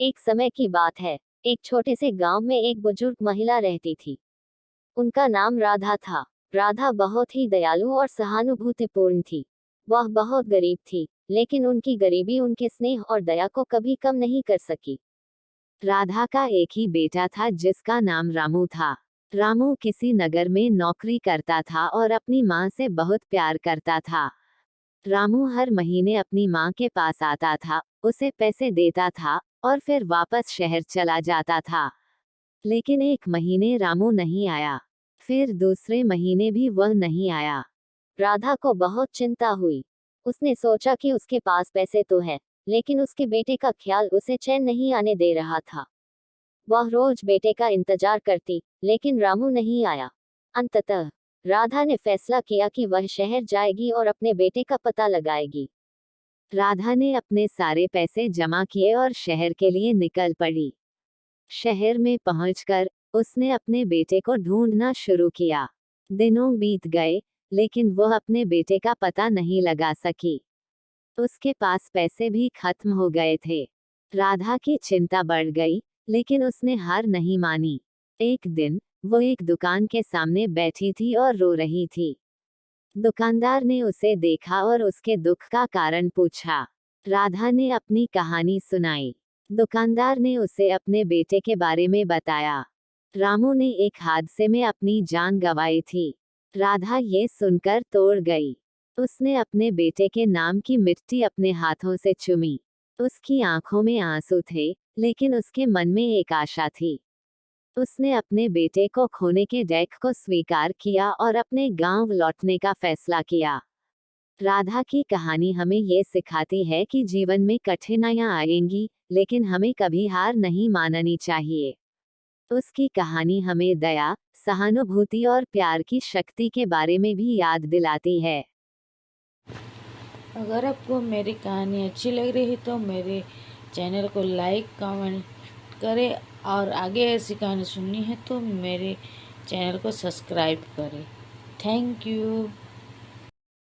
एक समय की बात है। एक छोटे से गांव में एक बुजुर्ग महिला रहती थी। उनका नाम राधा था। राधा बहुत ही दयालु और सहानुभूतिपूर्ण थी। वह बहुत गरीब थी, लेकिन उनकी गरीबी उनके स्नेह और दया को कभी कम नहीं कर सकी। राधा का एक ही बेटा था जिसका नाम रामू था। रामू किसी नगर में नौकरी करता था और अपनी माँ से बहुत प्यार करता था। रामू हर महीने अपनी माँ के पास आता था, उसे पैसे देता था और फिर वापस शहर चला जाता था। लेकिन एक महीने रामू नहीं आया। फिर दूसरे महीने भी वह नहीं आया। राधा को बहुत चिंता हुई। उसने सोचा कि उसके पास पैसे तो हैं, लेकिन उसके बेटे का ख्याल उसे चैन नहीं आने दे रहा था। वह रोज बेटे का इंतजार करती, लेकिन रामू नहीं आया। अंततः राधा ने फैसला किया कि वह शहर जाएगी और अपने बेटे का पता लगाएगी। राधा ने अपने सारे पैसे जमा किए और शहर के लिए निकल पड़ी। शहर में पहुंचकर उसने अपने बेटे को ढूंढना शुरू किया। दिनों बीत गए, लेकिन वह अपने बेटे का पता नहीं लगा सकी। उसके पास पैसे भी खत्म हो गए थे। राधा की चिंता बढ़ गई, लेकिन उसने हार नहीं मानी। एक दिन वो एक दुकान के सामने बैठी थी और रो रही थी। दुकानदार ने उसे देखा और उसके दुख का कारण पूछा। राधा ने अपनी कहानी सुनाई। दुकानदार ने उसे अपने बेटे के बारे में बताया। रामू ने एक हादसे में अपनी जान गंवाई थी। राधा ये सुनकर तोड़ गई। उसने अपने बेटे के नाम की मिट्टी अपने हाथों से चूमी। उसकी आंखों में आंसू थे, लेकिन उसके मन में एक आशा थी। उसने अपने बेटे को खोने के डैक को स्वीकार किया और अपने गांव लौटने का फैसला किया। राधा की कहानी हमें ये सिखाती है कि जीवन में कठिनाइयां आएंगी, लेकिन हमें कभी हार नहीं माननी चाहिए। उसकी कहानी हमें दया, सहानुभूति और प्यार की शक्ति के बारे में भी याद दिलाती है। अगर आपको मेरी कहानी अच्छी लग रही है तो मेरे चैनल को लाइक कमेंट करें और आगे ऐसी कहानी सुननी है तो मेरे चैनल को सब्सक्राइब करें। Thank you.